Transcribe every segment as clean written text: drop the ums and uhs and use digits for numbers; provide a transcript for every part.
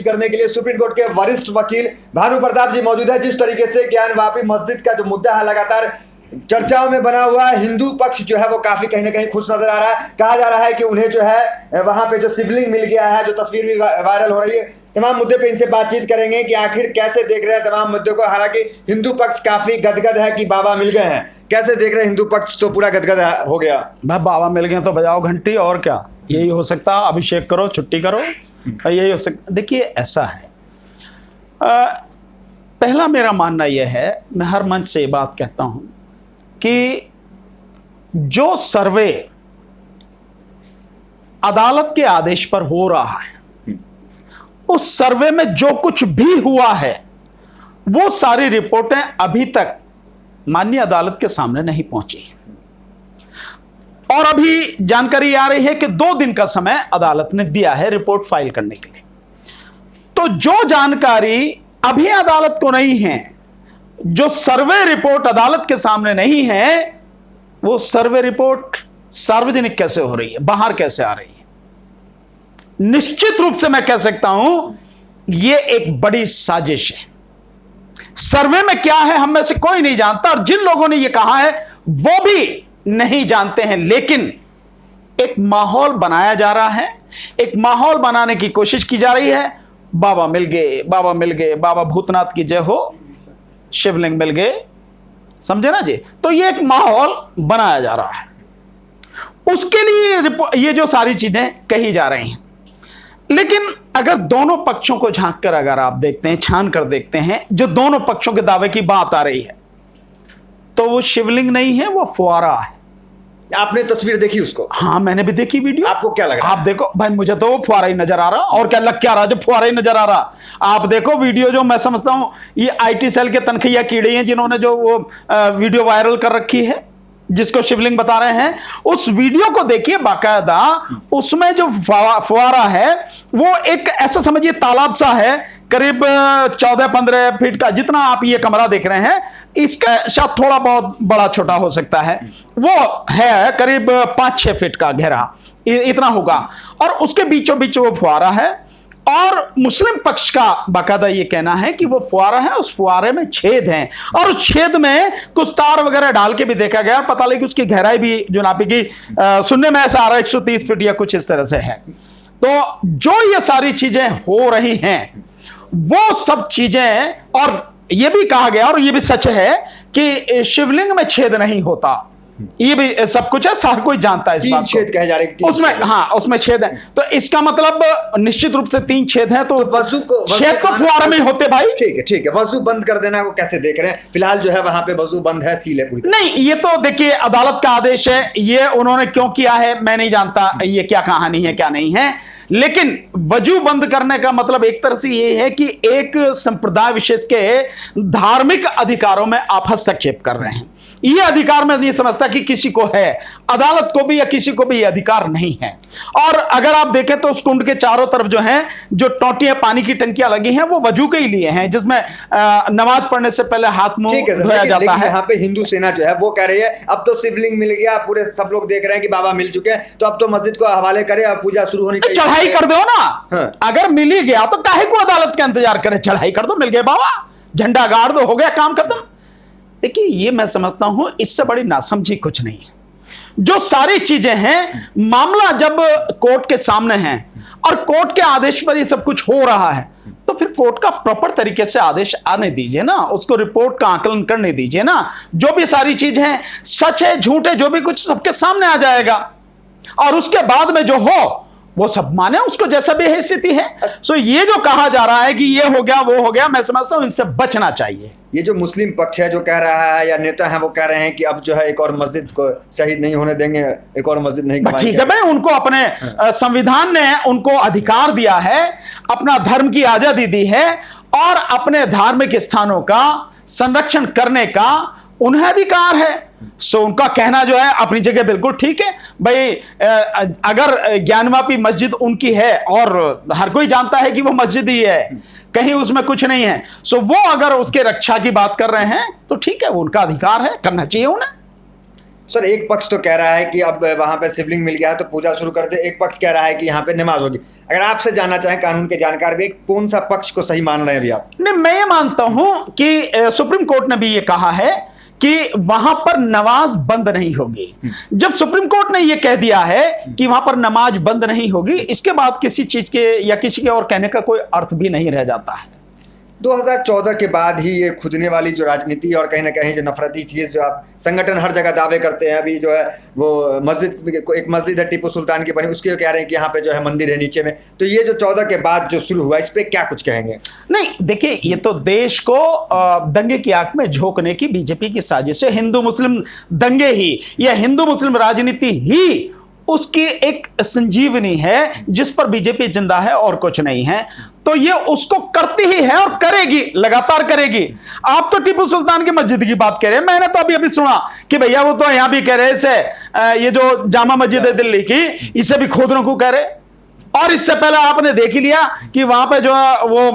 करने के लिए सुप्रीम कोर्ट के वरिष्ठ वकील भानु प्रताप जी मौजूद है। जिस तरीके से ज्ञानवापी मस्जिद का जो मुद्दा है लगातार चर्चाओं में बना हुआ है, हिंदू पक्ष जो है वो काफी कहीं ना कहीं खुश नजर आ रहा है। कहा जा रहा है कि उन्हें जो है वहां पे जो शिवलिंग मिल गया है, जो तस्वीर भी वायरल हो रही है, तमाम मुद्दे पे इनसे बातचीत करेंगे कि आखिर कैसे देख रहे हैं तमाम मुद्दों को। हालांकि हिंदू पक्ष काफी गदगद है कि बाबा मिल गए हैं। कैसे देख रहे हैं हिंदू पक्ष? तो पूरा गदगद हो गया। भाई बाबा मिल गए तो बजाओ घंटी, और क्या यही हो सकता। अभिषेक करो, छुट्टी करो, यही हो सकता। देखिए ऐसा है, पहला मेरा मानना यह है, मैं हर मंच से ये बात कहता हूं कि जो सर्वे अदालत के आदेश पर हो रहा है, उस सर्वे में जो कुछ भी हुआ है वो सारी रिपोर्टें अभी तक माननीय अदालत के सामने नहीं पहुंची। और अभी जानकारी आ रही है कि 2 दिन का समय अदालत ने दिया है रिपोर्ट फाइल करने के लिए। तो जो जानकारी अभी अदालत को नहीं है, जो सर्वे रिपोर्ट अदालत के सामने नहीं है, वो सर्वे रिपोर्ट सार्वजनिक कैसे हो रही है, बाहर कैसे आ रही है? निश्चित रूप से मैं कह सकता हूं यह एक बड़ी साजिश है। सर्वे में क्या है हम में से कोई नहीं जानता, और जिन लोगों ने यह कहा है वो भी नहीं जानते हैं। लेकिन एक माहौल बनाया जा रहा है, एक माहौल बनाने की कोशिश की जा रही है। बाबा मिल गए, बाबा मिल गए, बाबा भूतनाथ की जय हो, शिवलिंग मिल गए, समझे ना जी। तो ये एक माहौल बनाया जा रहा है, उसके लिए ये जो सारी चीजें कही जा रही हैं। लेकिन अगर दोनों पक्षों को झांक कर अगर आप देखते हैं, छान कर देखते हैं, जो दोनों पक्षों के दावे की बात आ रही है, तो वो शिवलिंग नहीं है, वो फुआरा है। आपने तस्वीर देखी उसको? हाँ, मैंने भी देखी वीडियो। आपको क्या लग रहा है? आप देखो भाई, मुझे तो वो फुआरा ही नजर आ रहा, और क्या लग क्या रहा, जब फुआरा ही नजर आ रहा। आप देखो वीडियो, जो मैं समझता हूं ये आईटी सेल के तनखिया कीड़े हैं जिन्होंने जो वो वीडियो वायरल कर रखी है, जिसको शिवलिंग बता रहे हैं। उस वीडियो को देखिए बाकायदा, उसमें जो फुआरा है वो एक ऐसा समझिए तालाब सा है, करीब 14-15 फीट का, जितना आप ये कमरा देख रहे हैं इसका शायद थोड़ा बहुत बड़ा छोटा हो सकता है, वो है करीब 5-6 फीट का गहरा, इतना होगा। और उसके बीचों बीच वो फुआरा है, और मुस्लिम पक्ष का बाकायदा ये कहना है कि वो फुआरा है, उस फुआरे में छेद हैं, और उस छेद में कुछ तार वगैरह डाल के भी देखा गया, पता लगे कि उसकी गहराई भी जो नापी की सुनने में ऐसा आ रहा है 130 फीट या कुछ इस तरह से है। तो जो ये सारी चीजें हो रही हैं वो सब चीजें, और ये भी कहा गया और ये भी सच है कि शिवलिंग में छेद नहीं होता, ये भी सब कुछ है, हर कोई जानता है इस बात को। छेद कहे जा रहे हैं उसमें, हाँ उसमें छेद है, तो इसका मतलब निश्चित रूप से 3 छेद हैं। तो वजू को छेद तो फुआरे में होते भाई। ठीक है, वजू बंद कर देना को कैसे देख रहे हैं? फिलहाल जो है वहां पे वजू बंद है, सील है पूरी। नहीं, ये तो देखिए अदालत का आदेश है, ये उन्होंने क्यों किया है मैं नहीं जानता, ये क्या कहानी है क्या नहीं है। लेकिन वजू बंद करने का मतलब एक तरह से ये है कि एक संप्रदाय विशेष के धार्मिक अधिकारों में आप हस्तक्षेप कर रहे हैं। ये अधिकार मैं नहीं समझता कि किसी को है, अदालत को भी या किसी को भी ये अधिकार नहीं है। और अगर आप देखें तो उस कुंड के चारों तरफ जो है, जो टोटियां पानी की टंकियां लगी हैं, वो वजू के ही लिए हैं, जिसमें नमाज पढ़ने से पहले हाथ मुंह धोया जाता है। यहाँ पे हिंदू सेना जो है वो कह रही है अब तो शिवलिंग मिल गया, पूरे सब लोग देख रहे हैं कि बाबा मिल चुके हैं, तो अब तो मस्जिद को हवाले करे और पूजा शुरू होनी चाहिए। चढ़ाई कर दो ना। हाँ। अगर मिल ही गया तो काहे को अदालत का इंतजार करे, चढ़ाई कर दो, मिल गए बाबा, झंडा गाड़ दो, हो गया काम खत्म। देखिए ये मैं समझता हूं इससे बड़ी नासमझी कुछ नहीं है। जो सारी चीजें हैं, मामला जब कोर्ट के सामने है और कोर्ट के आदेश पर ये सब कुछ हो रहा है, तो फिर कोर्ट का प्रॉपर तरीके से आदेश आने दीजिए ना, उसको रिपोर्ट का आकलन करने दीजिए ना। जो भी सारी चीज है, सच है झूठ है, जो भी कुछ सबके सामने आ जाएगा, और उसके बाद में जो हो वो सब माने, उसको जैसा भी है स्थिति है। सो ये जो कहा जा रहा है कि ये हो गया वो हो गया, मैं समझता हूं इनसे बचना चाहिए। ये जो मुस्लिम पक्ष है जो कह रहा है, या नेता है वो कह रहे हैं कि अब जो है एक और मस्जिद को शहीद नहीं होने देंगे, एक और मस्जिद नहीं। ठीक है भाई, उनको अपने संविधान ने उनको अधिकार दिया है, अपना धर्म की आजादी दी है, और अपने धार्मिक स्थानों का संरक्षण करने का उन्हें अधिकार है। सो उनका कहना जो है अपनी जगह बिल्कुल ठीक है भाई। अगर ज्ञानवापी मस्जिद उनकी है, और हर कोई जानता है कि वो मस्जिद ही है, कहीं उसमें कुछ नहीं है, सो वो अगर उसके रक्षा की बात कर रहे हैं तो ठीक है, वो उनका अधिकार है, करना चाहिए उन्हें। सर एक पक्ष तो कह रहा है कि अब वहां पे शिवलिंग मिल गया है तो पूजा शुरू कर दे, एक पक्ष कह रहा है कि यहाँ पे नमाज होगी। अगर आपसे जानना चाहें कानून के जानकार भी, कौन सा पक्ष को सही मान रहे हैं अभी आप? नहीं, मैं ये मानता हूं कि सुप्रीम कोर्ट ने भी ये कहा है कि वहां पर नमाज बंद नहीं होगी। जब सुप्रीम कोर्ट ने ये कह दिया है कि वहां पर नमाज बंद नहीं होगी, इसके बाद किसी चीज के या किसी के और कहने का कोई अर्थ भी नहीं रह जाता है। 2014 के बाद ही ये खुदने वाली जो राजनीति और कहीं ना कहीं जो नफरती चीज़ जो आप संगठन हर जगह दावे करते हैं, अभी जो है वो मस्जिद, एक मस्जिद है टिप्पू सुल्तान की बनी, उसके कह रहे हैं कि यहाँ पे जो है मंदिर है नीचे में, तो ये जो 14 के बाद जो शुरू हुआ इस पर क्या कुछ कहेंगे? नहीं देखिए, ये तो देश को दंगे की आंख में झोंकने की बीजेपी की साजिश है। हिंदू मुस्लिम दंगे ही या हिंदू मुस्लिम राजनीति ही उसकी एक संजीवनी है जिस पर बीजेपी जिंदा है और कुछ नहीं है। तो ये उसको करती ही है और करेगी, लगातार करेगी। आप तो टीपू सुल्तान की मस्जिद की बात कह रहे हैं, मैंने तो अभी सुना कि भैया वो तो यहां भी कह रहे इसे ये जो जामा मस्जिद है दिल्ली की, इसे भी खोदने को कह रहे। और इससे पहले आपने देख ही लिया कि वहां पे जो वो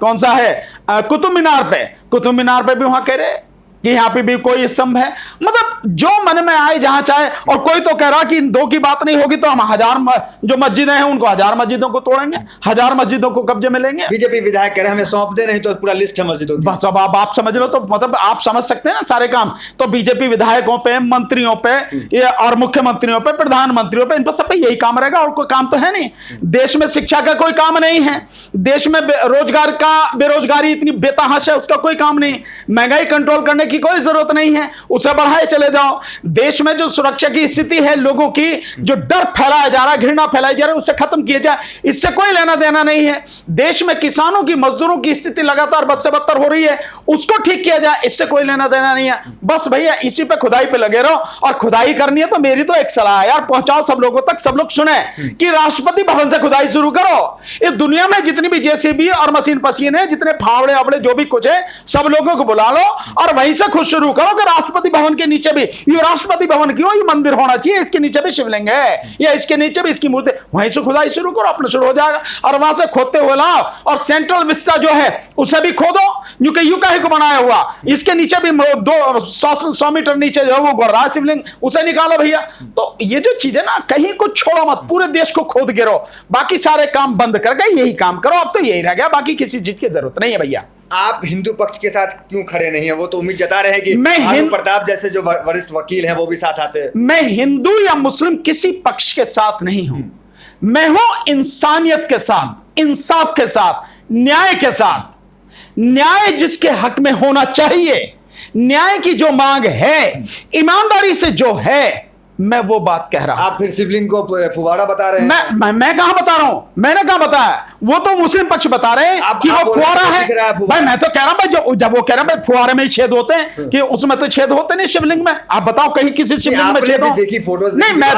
कौन सा है कुतुब मीनार पे भी वहां कह रहे कि यहाँ पे भी कोई स्तंभ है। मतलब जो मन में आए जहां चाहे। और कोई तो कह रहा कि इन दो की बात नहीं होगी तो हम हजार जो मस्जिदें हैं उनको 1000 मस्जिदों को तोड़ेंगे, 1000 मस्जिदों को कब्जे में लेंगे। बीजेपी विधायक कह रहे हैं हमें सौंप दे, नहीं तो पूरा लिस्ट है मस्जिदों की। बस अब आप समझ लो, तो मतलब आप समझ सकते हैं ना सारे काम। तो बीजेपी विधायकों पे, मंत्रियों पे और मुख्यमंत्रियों पे, प्रधानमंत्रियों पे, इन पर सब पे यही काम रहेगा और कोई काम तो है नहीं। देश में शिक्षा का कोई काम नहीं है, देश में बेरोजगारी इतनी बेतहाशा है, उसका कोई काम नहीं। महंगाई कंट्रोल करने की कोई जरूरत नहीं है, उसे बढ़ाए चले जाओ। देश में जो सुरक्षा की स्थिति है, लोगों की जो डर फैलाया जा रहा है, घृणा फैलाई जा रही है, उससे खत्म किया जाए, इससे कोई लेना देना नहीं है। देश में किसानों की, मजदूरों की स्थिति लगातार बद से बदतर हो रही है, उसको ठीक किया जाए, इससे कोई लेना देना नहीं है। बस भैया इसी पे खुदाई पे लगे रहो। और खुदाई करनी है तो मेरी तो एक सलाह है यार, पहुंचाओ सब लोगों तक, सब लोग सुने कि राष्ट्रपति भवन से खुदाई शुरू करो। इस दुनिया में जितनी भी जेसीबी और मशीन पसीन है, जितने फावड़े अवड़े जो भी कुछ है, सब लोगों को बुला लो और वहीं से खुद शुरू करो कि राष्ट्रपति भवन के नीचे भी, ये राष्ट्रपति भवन क्यों, ये मंदिर होना चाहिए, इसके नीचे भी शिवलिंग है या इसके नीचे भी इसकी मूर्ति, वहीं से खुदाई शुरू करो, अपना शुरू हो जाएगा। और वहां से खोदते हुए लाओ और सेंट्रल विस्टा जो है उसे भी खोदो, क्योंकि यू काहे को बनाया हुआ, इसके नीचे भी 200 मीटर नीचे जो है वो गड़ रहा है शिवलिंग, उसे निकालो भैया। तो ये जो चीज है ना, कहीं को छोड़ो मत, पूरे देश को खोद गिरो, बाकी सारे काम बंद करके यही काम करो। अब तो यही रह गया, बाकी किसी चीज की जरूरत नहीं है भैया। आप हिंदू पक्ष के साथ क्यों खड़े नहीं है? वो तो उम्मीद जता रहे हैं कि भानु प्रताप जैसे जो वरिष्ठ वकील हैं वो भी साथ आते हैं। मैं हिंदू या मुस्लिम किसी पक्ष के साथ नहीं हूं, मैं हूं इंसानियत के साथ, इंसाफ के साथ, न्याय के साथ। न्याय जिसके हक में होना चाहिए, न्याय की जो मांग है, ईमानदारी से जो है, मैं वो बात कह रहा हूं। आप फिर शिवलिंग को फुवारा बता रहे हैं? मैं कहां बता रहा हूं, मैंने कहां बताया? वो तो मुस्लिम पक्ष बता रहे हैं कि वो फुवारा है। भाई मैं तो कह रहा हूं जब वो कह रहा है फुवारे में ही छेद होते हैं, कि उसमें तो छेद होते नहीं शिवलिंग में। आप बताओ कहीं किसी शिवलिंग में छेद हो? देखी फोटोज? नहीं, मैं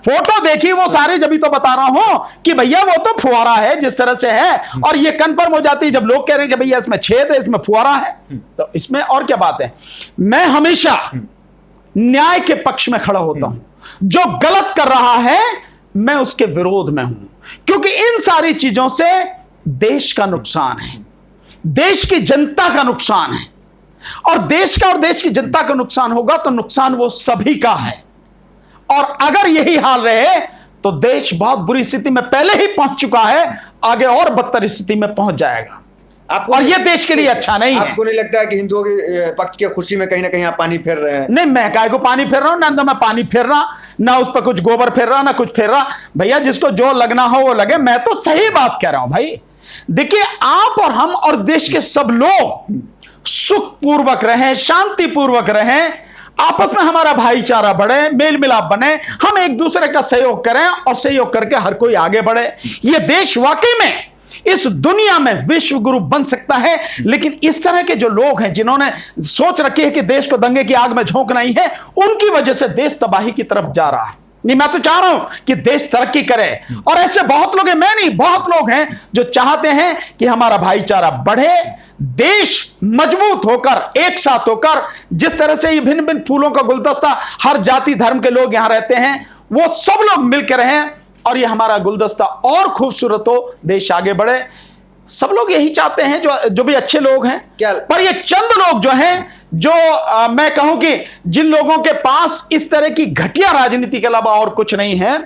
फोटो देखी वो सारी, जब तो बता रहा हूं कि भैया वो तो फुवारा है जिस तरह से है, और ये कन्फर्म हो जाती है जब लोग कह रहे हैं कि भैया इसमें छेद है, इसमें फुवारा है, तो इसमें और क्या बात है। मैं हमेशा न्याय के पक्ष में खड़ा होता हूं, जो गलत कर रहा है मैं उसके विरोध में हूं, क्योंकि इन सारी चीजों से देश का नुकसान है, देश की जनता का नुकसान है। और देश का और देश की जनता का नुकसान होगा तो नुकसान वो सभी का है। और अगर यही हाल रहे तो देश बहुत बुरी स्थिति में पहले ही पहुंच चुका है, आगे और बदतर स्थिति में पहुंच जाएगा, और ये देश के लिए अच्छा नहीं है। आपको नहीं लगता है कि हिंदुओं के पक्ष की खुशी में कहीं ना कहीं आप पानी फेर रहे हैं? नहीं, मैं काय को पानी फेर रहा हूं, ना तो मैं पानी फेर रहा, ना उस पर कुछ गोबर फेर रहा, ना कुछ फेर रहा। भैया जिसको जो लगना हो वो लगे, मैं तो सही बात कह रहा हूं भाई। देखिए आप और हम और देश के सब लोग सुखपूर्वक रहें, शांतिपूर्वक रहें, आपस में हमारा भाईचारा बढ़े, मेल मिलाप बने, हम एक दूसरे का सहयोग करें और सहयोग करके हर कोई आगे बढ़े। ये देश वाकई में इस दुनिया में विश्व गुरु बन सकता है। लेकिन इस तरह के जो लोग हैं जिन्होंने सोच रखी है कि देश को दंगे की आग में झोंकना ही है, उनकी वजह से देश तबाही की तरफ जा रहा है। नहीं, मैं तो चाह रहा हूं कि देश तरक्की करे, और ऐसे बहुत लोग हैं, मैं नहीं, बहुत लोग हैं जो चाहते हैं कि हमारा भाईचारा बढ़े, देश मजबूत होकर, एक साथ होकर, जिस तरह से ये भिन्न भिन्न फूलों का गुलदस्ता, हर जाति धर्म के लोग यहां रहते हैं, वो सब लोग मिलकर रहें और ये हमारा गुलदस्ता और खूबसूरत हो, देश आगे बढ़े। सब लोग यही चाहते हैं, जो भी अच्छे लोग हैं। क्या? पर ये चंद लोग जो हैं, जो मैं कहूं कि जिन लोगों के पास इस तरह की घटिया राजनीति के अलावा और कुछ नहीं है,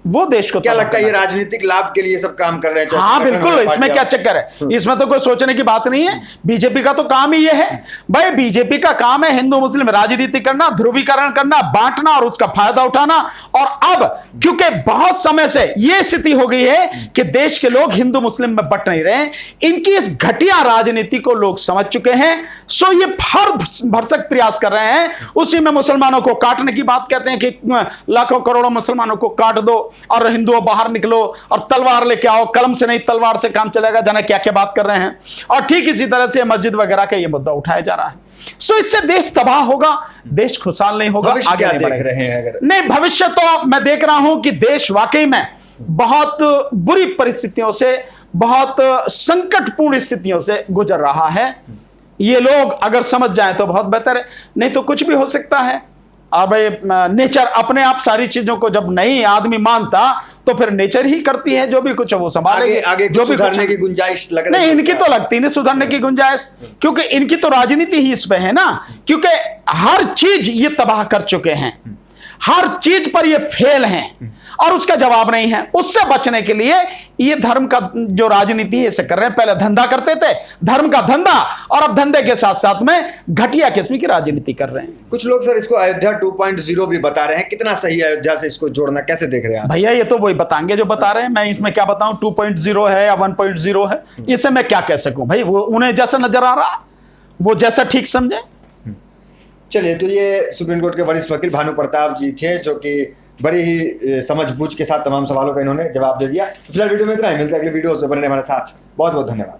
वो देश को क्या लगता है ये राजनीतिक लाभ के लिए सब काम कर रहे हैं? हाँ बिल्कुल, इसमें क्या चक्कर है, इसमें तो कोई सोचने की बात नहीं है। बीजेपी का तो काम ही ये है भाई, बीजेपी का काम है हिंदू मुस्लिम राजनीति करना, ध्रुवीकरण करना, बांटना और उसका फायदा उठाना। और अब क्योंकि बहुत समय से ये स्थिति हो गई है कि देश के लोग हिंदू मुस्लिम में बट नहीं रहे, इनकी इस घटिया राजनीति को लोग समझ चुके हैं, सो ये हर भरसक प्रयास कर रहे हैं। उसी में मुसलमानों को काटने की बात कहते हैं कि लाखों करोड़ों मुसलमानों को काट दो और हिंदुओं बाहर निकलो और तलवार लेके आओ, कलम से नहीं तलवार से काम चलेगा, जाने क्या क्या बात कर रहे हैं। और ठीक इसी तरह से मस्जिद वगैरह का ये मुद्दा उठाया जा रहा है। सो इससे देश तबाह होगा, देश खुशहाल नहीं होगा, आगे क्या नहीं देख रहे हैं? अगर नहीं, भविष्य तो मैं देख रहा हूं कि देश वाकई में बहुत बुरी परिस्थितियों से, बहुत संकटपूर्ण स्थितियों से गुजर रहा है। ये लोग अगर समझ जाएं तो बहुत बेहतर है, नहीं तो कुछ भी हो सकता है। और भाई नेचर अपने आप सारी चीजों को जब नहीं आदमी मानता तो फिर नेचर ही करती है, जो भी कुछ है वो संभालेगी। आगे जो भी सुधारने की गुंजाइश लग रही नहीं, है? इनकी तो लगती नहीं सुधारने की गुंजाइश, क्योंकि इनकी तो राजनीति ही इस पे है ना, क्योंकि हर चीज ये तबाह कर चुके हैं, हर चीज पर ये फेल हैं और उसका जवाब नहीं है। उससे बचने के लिए ये धर्म का जो राजनीति है इसे कर रहे हैं। पहले धंधा करते थे, धर्म का धंधा, और अब धंधे के साथ साथ में घटिया किस्म की राजनीति कर रहे हैं। कुछ लोग सर इसको अयोध्या 2.0 भी बता रहे हैं, कितना सही है अयोध्या से इसको जोड़ना, कैसे देख रहे हैं आप? भैया ये तो वही बताएंगे जो बता रहे हैं, मैं इसमें क्या बताऊं 2.0 है या 1.0 है, इससे मैं क्या कह सकूं भाई, वो उन्हें जैसा नजर आ रहा, वो जैसा ठीक समझे। चलिए, तो ये सुप्रीम कोर्ट के वरिष्ठ वकील भानु प्रताप जी थे, जो कि बड़ी ही समझबूझ के साथ तमाम सवालों का इन्होंने जवाब दे दिया। फिलहाल वीडियो में इतना ही, मिलता है अगले वीडियो से। बने हमारे साथ, बहुत बहुत धन्यवाद।